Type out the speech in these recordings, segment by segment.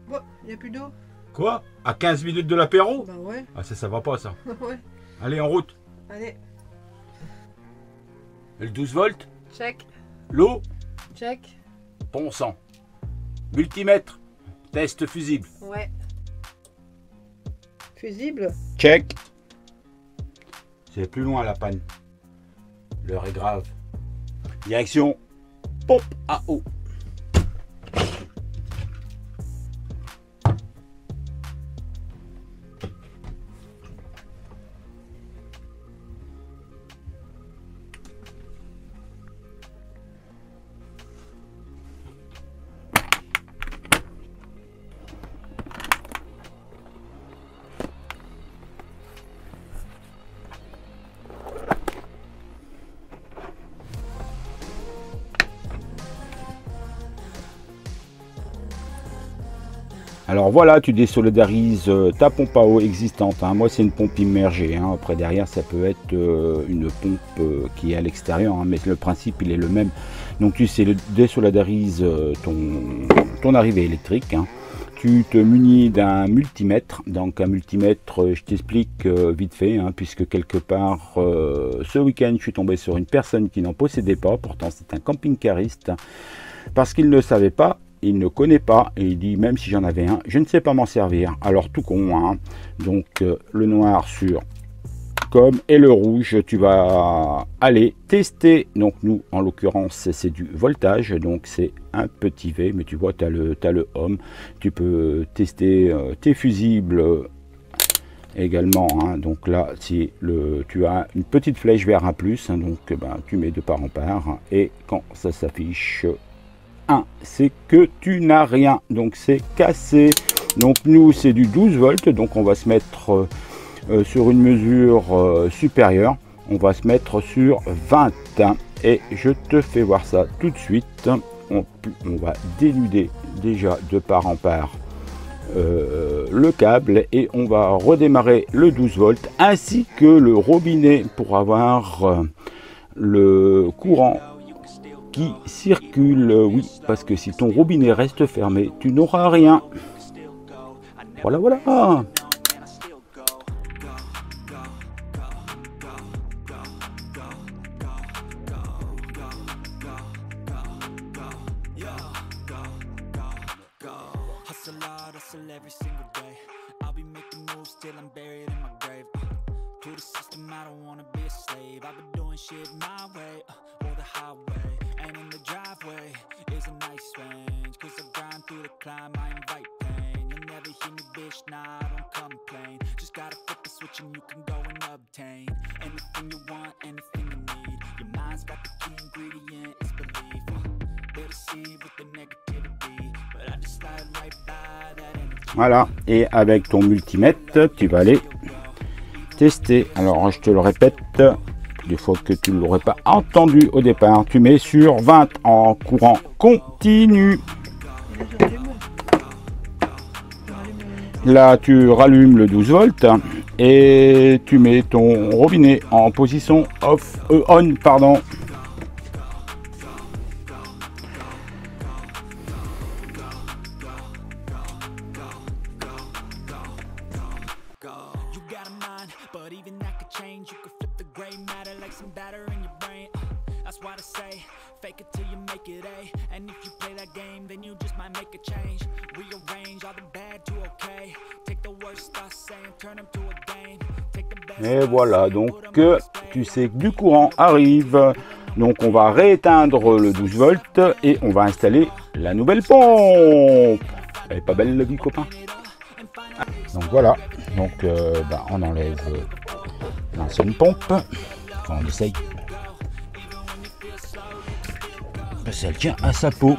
Bon, il n'y a plus d'eau. Quoi? À 15 minutes de l'apéro? Bah ouais. Ah ça va pas ça. Ouais. Allez, en route. Allez. Et le 12 volts? Check. L'eau? Check. Bon sang. Multimètre. Test fusible. Ouais. Fusible. Check. C'est plus loin la panne. L'heure est grave. Direction pompe à eau. Alors voilà, tu désolidarises ta pompe à eau existante. Hein. Moi, c'est une pompe immergée. Hein. Après, derrière, ça peut être une pompe qui est à l'extérieur. Hein. Mais le principe, il est le même. Donc, tu désolidarises ton arrivée électrique. Hein. Tu te munis d'un multimètre. Donc, un multimètre, je t'explique vite fait. Hein, puisque quelque part, ce week-end, je suis tombé sur une personne qui n'en possédait pas. Pourtant, c'est un camping-cariste. Parce qu'il ne savait pas. Il ne connaît pas et il dit même si j'en avais un, je ne sais pas m'en servir. Alors tout con, hein. Donc le noir sur com et le rouge, tu vas aller tester. Donc nous, en l'occurrence, c'est du voltage, donc c'est un petit V, mais tu vois, tu as le ohm. Tu peux tester tes fusibles également. Hein. Donc là, si tu as une petite flèche vers un plus, hein, donc tu mets de part en part et quand ça s'affiche, c'est que tu n'as rien, donc c'est cassé. Donc nous c'est du 12 volts, donc on va se mettre sur une mesure supérieure, on va se mettre sur 20 et je te fais voir ça tout de suite. On va dénuder déjà de part en part le câble et on va redémarrer le 12 volts ainsi que le robinet pour avoir le courant qui circule. Oui, parce que si ton robinet reste fermé, tu n'auras rien. Voilà, voilà. Voilà, et avec ton multimètre, tu vas aller tester. Alors, je te le répète, des fois que tu ne l'aurais pas entendu au départ, tu mets sur 20 en courant continu. Là, tu rallumes le 12 volts et tu mets ton robinet en position on, pardon. Et voilà, donc tu sais que du courant arrive. Donc on va rééteindre le 12 volts et on va installer la nouvelle pompe. Elle est pas belle la vie, copain? Donc voilà, donc on enlève l'ancienne pompe. Enfin, on essaye. Parce qu'elle tient à sa peau.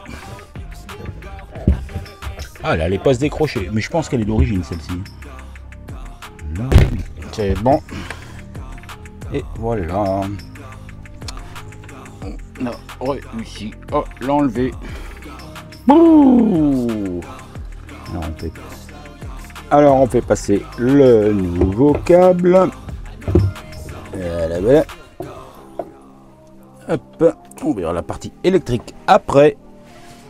Ah là, elle n'est pas se décrocher, mais je pense qu'elle est d'origine celle-ci. C'est bon. Et voilà. On a réussi à l'enlever. Alors on fait passer le nouveau câble. Voilà. Hop, on verra la partie électrique après.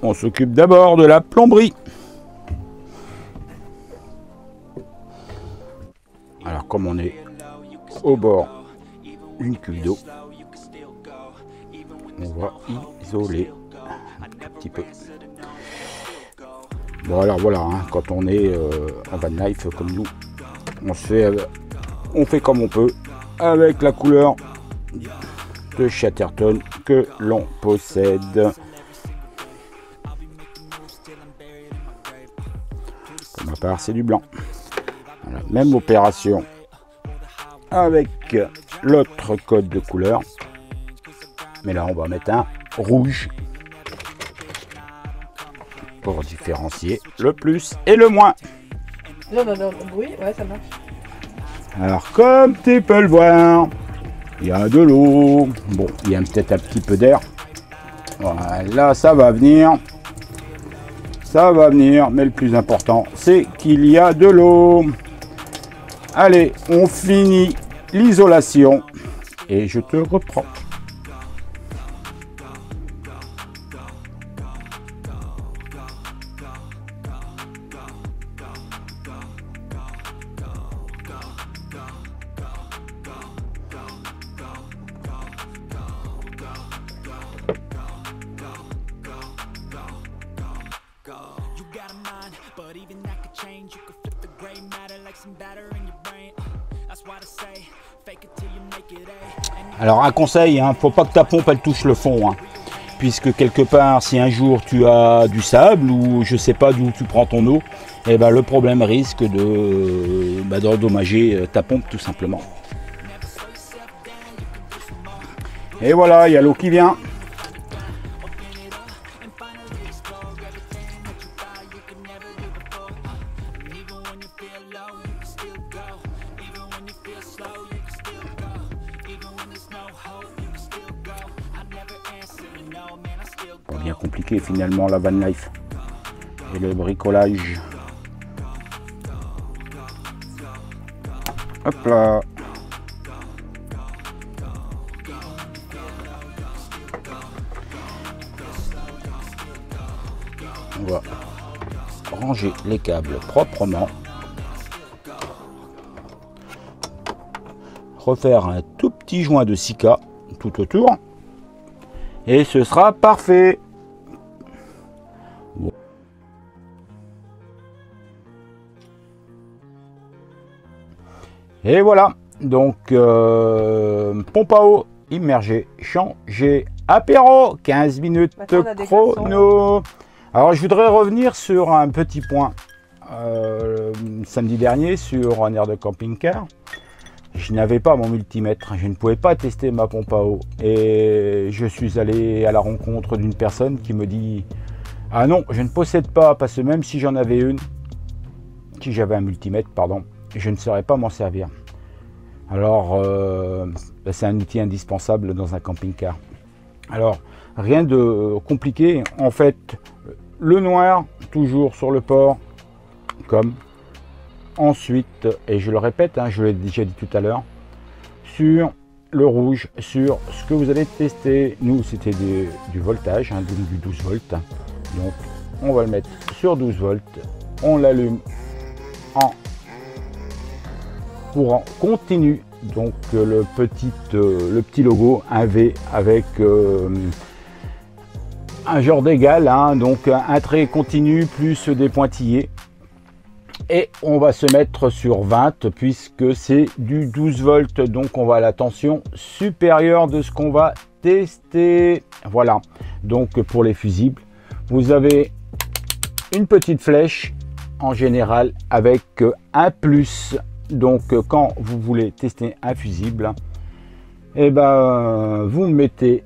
On s'occupe d'abord de la plomberie. comme on est au bord d'une cuve d'eau, on va isoler un tout petit peu. Bon alors voilà, hein, quand on est en van life comme nous, on fait comme on peut avec la couleur de Chatterton que l'on possède. Pour ma part, c'est du blanc. Voilà, même opération avec l'autre code de couleur, mais là on va mettre un rouge pour différencier le plus et le moins. Non, oui, ouais, ça marche. Alors comme tu peux le voir, il y a de l'eau. Bon, il y a peut-être un petit peu d'air. Voilà, ça va venir. Ça va venir, mais le plus important, c'est qu'il y a de l'eau. Allez, on finit l'isolation et je te reprends. Alors un conseil, hein, faut pas que ta pompe elle touche le fond, hein, puisque quelque part si un jour tu as du sable ou je sais pas d'où tu prends ton eau, et ben le problème risque d'endommager ta pompe tout simplement. Et voilà, il y a l'eau qui vient. Bien compliqué finalement la van life et le bricolage. Hop là. On va ranger les câbles proprement. Refaire un tout petit joint de sika tout autour. Et ce sera parfait. Et voilà, donc pompe à eau immergée, changée, apéro, 15 minutes chrono. Alors je voudrais revenir sur un petit point. Samedi dernier, sur un air de camping-car, je n'avais pas mon multimètre, je ne pouvais pas tester ma pompe à eau. Et je suis allé à la rencontre d'une personne qui me dit « Ah non, je ne possède pas, parce que même si j'en avais une, si j'avais un multimètre, pardon, je ne saurais pas m'en servir. » Alors, c'est un outil indispensable dans un camping-car. Alors, rien de compliqué. En fait, le noir, toujours sur le port, comme. Ensuite, et je le répète, hein, je l'ai déjà dit tout à l'heure, sur le rouge, sur ce que vous allez tester. Nous, c'était du voltage, hein, du 12 volts. Donc, on va le mettre sur 12 volts. On l'allume en courant continu. Donc, le petit logo, un V avec un genre d'égal, hein, donc un trait continu plus des pointillés. Et on va se mettre sur 20 puisque c'est du 12 volts. Donc on va à la tension supérieure de ce qu'on va tester. Voilà. Donc pour les fusibles, vous avez une petite flèche en général avec un plus. Donc quand vous voulez tester un fusible, et ben vous le mettez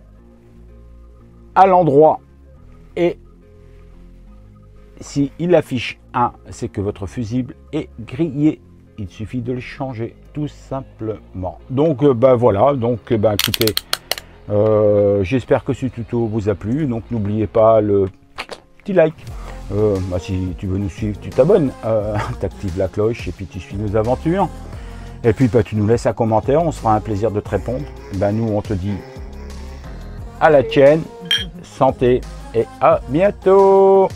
à l'endroit et si il affiche 1, c'est que votre fusible est grillé. Il suffit de le changer tout simplement. Donc voilà, donc écoutez, j'espère que ce tuto vous a plu. Donc n'oubliez pas le petit like. Si tu veux nous suivre, tu t'abonnes, tu actives la cloche et puis tu suis nos aventures. Et puis tu nous laisses un commentaire, on se fera un plaisir de te répondre. Nous on te dit à la tienne, santé et à bientôt.